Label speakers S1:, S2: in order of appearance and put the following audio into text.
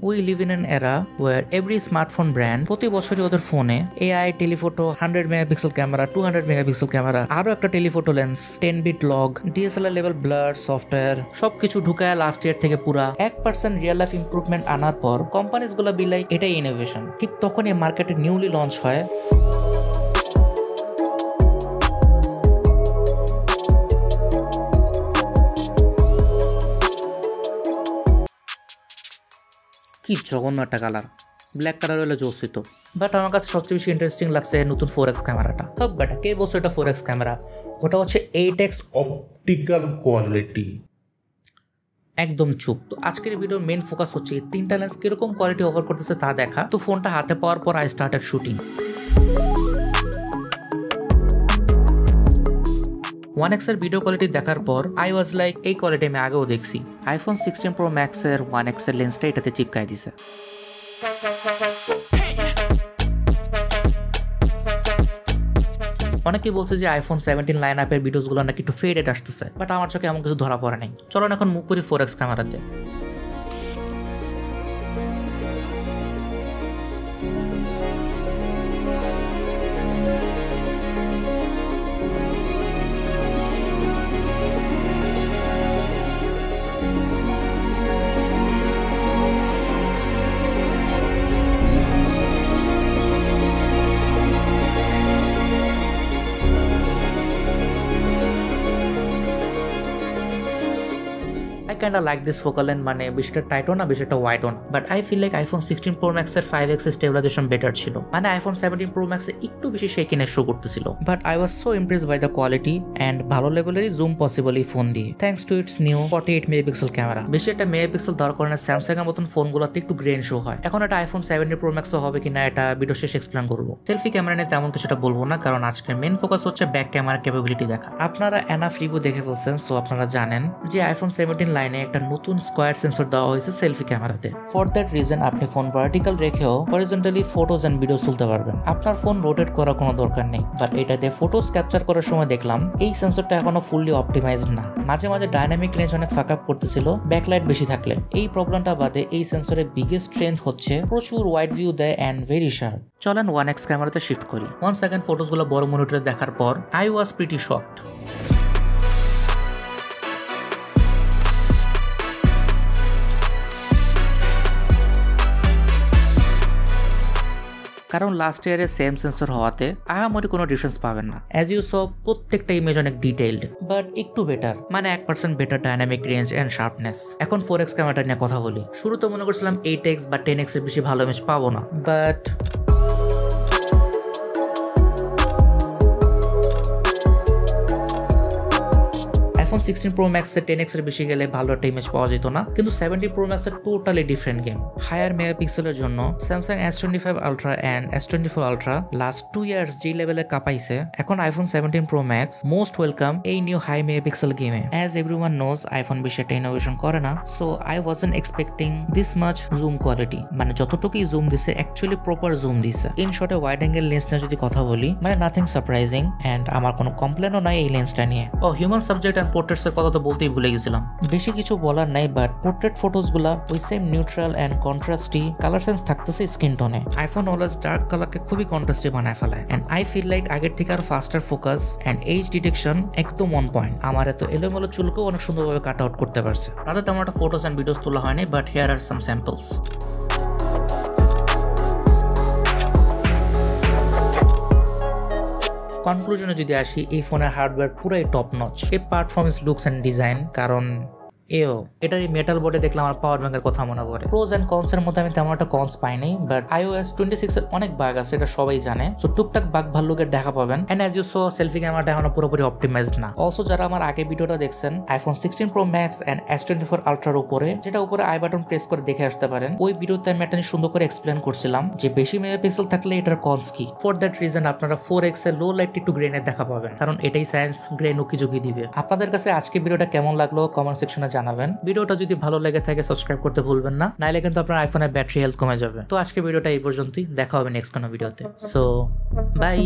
S1: We live in an era where every smartphone brand প্রতি বছরই ওদের ফোনে AI, telephoto, 100 megapixel camera, 200 megapixel camera, আরো একটা telephoto lens, 10 bit log, DSLR level blur software সবকিছু ঢুকায় লাস্ট ইয়ার থেকে পুরা 1% রিয়েল লাইফ ইমপ্রুভমেন্ট আনার পর কোম্পানিজ গুলা বিলাই এটাই ইনোভেশন। ঠিক তখনই মার্কেটে নিউলি লঞ্চ হয় কি জঘন্য একটা কালার, ব্ল্যাক কালার হলে জোসিত। বাট আমার কাছে সবচেয়ে বেশি ইন্টারেস্টিং লাগছে নতুন 4x ক্যামেরাটা। হব বেটা, কে বলছো এটা 4x ক্যামেরা? ওটা হচ্ছে 8x
S2: অপটিক্যাল কোয়ালিটি।
S1: একদম চুপ। তো আজকের ভিডিওর মেইন ফোকাস হচ্ছে এই তিনটা লেন্স কিরকম কোয়ালিটি অফার করতেছে তা দেখা। তো ফোনটা হাতে পাওয়ার পর আই স্টার্টেড শুটিং। 1x এর ভিডিও কোয়ালিটি দেখার পর আই ওয়াজ লাইক এই কোয়ালিটি আমি আগেও দেখছি। আইফোন 16 প্রো ম্যাক্স এর 1x এর লেন্সটা এটাতে চিপকাই দিছে। অনেকেই বলছে যে আইফোন 17 লাইন আপের ভিডিওসগুলো নাকি একটু ফেডেড আসতেছে, বাট আমার চোখে এমন কিছু ধরা পড়ে নাই। চলো এখন মুভ করি 4x ক্যামেরাতে। I kinda like this focal length, মানে বেশিটা টাইটও না বেশিটা ওয়াইডও না, but I feel like iPhone 16 pro max এর 5x স্টেবিলাইজেশন বেটার ছিল। মানে আইফোন 17 প্রো ম্যাক্স এ একটু বেশি শেকিনেস শো করতেছিল, but I was so impressed by the quality and ভালো লেভেলেরই জুম পসিবল এই ফোন দিয়ে, thanks to its new 48 megapixel camera. বেশি একটা মেগাপিক্সেল দেওয়ার কারণে স্যামসাং এর মতন ফোনগুলোতে একটু গ্রেন শো হয়। এখন এটা আইফোন 17 প্রো ম্যাক্সও হবে কিনা এটা ভিডিও শেষে এক্সপ্লেন করবো। সেলফি ক্যামেরা নিয়ে তেমন কিছুটা বলবো না, কারণ আজকের মেইন ফোকাস হচ্ছে ব্যাক ক্যামেরা ক্যাপাবিলিটি দেখা। আপনারা এনাফ রিভিউ দেখে ফেলছেন, সো আপনারা জানেন যে আইফোন 17 লাইনে একটা নতুন স্কোয়ার সেন্সর দেওয়া হয়েছে সেলফি ক্যামেরাতে। ফর দ্যাট রিজন আপনি ফোন ভার্টিক্যাল রেখেও হরিজন্টালি ফটোজ এন্ড ভিডিওস তুলতে পারবেন। আপনার ফোন রোটেট করার কোনো দরকার নেই। বাট এটাতে ফটোস ক্যাপচার করার সময় দেখলাম এই সেন্সরটা এখনো ফুললি অপটিমাইজড না। মাঝে মাঝে ডাইনামিক রেঞ্জ অনেক ফাঁক আপ করতেছিল ব্যাকলাইট বেশি থাকলে। এই প্রবলেমটা বাদে এই সেন্সরের বিগেস্ট স্ট্রেংথ হচ্ছে প্রচুর ওয়াইড ভিউ দেয় এন্ড ভেরি শার্প। চলেন 1x ক্যামেরাতে শিফট করি। 1 সেকেন্ড ফটোসগুলো বড় মনিটরে দেখার পর আই ওয়াজ প্রিটি শকড। কারণ লাস্ট ইয়ারে সেম সেন্সর হওয়াতে আহামরি কোনো ডিফারেন্স পাবেন না। অ্যাজ ইউ সব প্রত্যেকটা ইমেজ অনেক ডিটেইলড, বাট একটু বেটার, মানে 1% better dynamic range and sharpness. এখন 4x ক্যামেরাটা নিয়ে কথা বলি। শুরুতে মনে করছিলাম 8x বা 10x এর বেশি ভালো ইমেজ পাবো না, বাট আইফোন 16 প্রো ম্যাক্স এর 10x এর বেশি গেলে ভালো একটা ইমেজ পাওয়া যেত না, কিন্তু 17 প্রো ম্যাক্স এর টোটালি ডিফারেন্ট গেম। হায়ার মেগাপিক্সেলের জন্য Samsung S25 ultra and S24 ultra last 2 years যে লেভেলে কাঁপাইছে, এখন iPhone 17 pro max most welcome এই নিউ হাই মেগাপিক্সেল গেমে। অ্যাজ এভরিওয়ান নোজ আইফোন বেশি একটা ইনোভেশন করে না, so I wasn't expecting this much zoom quality. মানে যতটুকুই জুম দিছে অ্যাকচুয়ালি প্রপার জুম দিছে। ইন শর্টে ওয়াইড অ্যাঙ্গেল লেন্স নিয়ে যদি কথা বলি, মানে নাথিং সারপ্রাইজিং এন্ড আমার কোনো কমপ্লেনও নাই এই লেন্সটা নিয়ে। ও হিউম্যান সাবজেক্ট এন্ড পোর্ট্রেটস এর কথা তো বলতেই ভুলে গেছিলাম। বেশি কিছু বলার নাই, বাট পোর্ট্রেট ফটোস গুলা ওই same neutral and contrasty colour sense থাকতেছে স্কিন টোনে। আইফোন অলওয়েজ ডার্ক কালারকে খুবই কন্ট্রাস্টি বানায় ফেলায় এন্ড আই ফিল লাইক আগের থেকে আর faster focus and edge detection একদম অন পয়েন্ট। আমার এত এলোমেলো চুলকেও অনেক সুন্দরভাবে কাট আউট করতে পারছে। রাতে তেমন একটা ফটোস এন্ড ভিডিওস তোলা হয়নি, but here are some samples. কনক্লুশনে যদি আসি, এই ফোনের হার্ডওয়্যার পুরাই টপ নচ। এই পারফরমেন্স, লুকস এন্ড ডিজাইন, কারণ এটার এই মেটাল বোর্ডে দেখলাম আমার পাওয়ার ব্যাংকের কথা মনে পড়ে। প্রোজ এন্ড কনস এর মধ্যে আমি তেমন একটা কনস পাই নাই, বাট iOS 26 এর অনেক বাগ আছে, এটা সবাই জানে। সো টুকটাক বাগ ভাল্লুকের দেখা পাবেন। And as you saw selfie ক্যামেরাটা এখনো পুরোপুরি অপটিমাইজড না। অলসো যারা আমার আগে ভিডিওটা দেখছেন iPhone 16 pro max and S24 আলট্রার উপরে, যেটা উপরে আই বাটন প্রেস করে দেখে আসতে পারেন, ওই ভিডিওতে আমি একটা সুন্দর করে এক্সপ্লেন করছিলাম যে বেশি মেগাপিক্সেল থাকলে এটার কনস কি। ফর দ্যাট রিজন আপনারা 4x এর লো লাইট একটু গ্রেনের দেখা পাবেন, কারণ এটাই সায়েন্স গ্রেন উকি ঝুঁকি দিবে। আপনাদের কাছে আজকে ভিডিওটা কেমন লাগলো কমেন্ট সেকশনে জানাবেন। ভিডিওটা যদি ভালো লেগে থাকে সাবস্ক্রাইব করতে ভুলবেন না, নাইলে কিন্তু আপনার আইফোনের ব্যাটারি হেলথ কমে যাবে। তো আজকে ভিডিওটা এই পর্যন্তই, দেখা হবে নেক্সট কোনো ভিডিওতে। So by.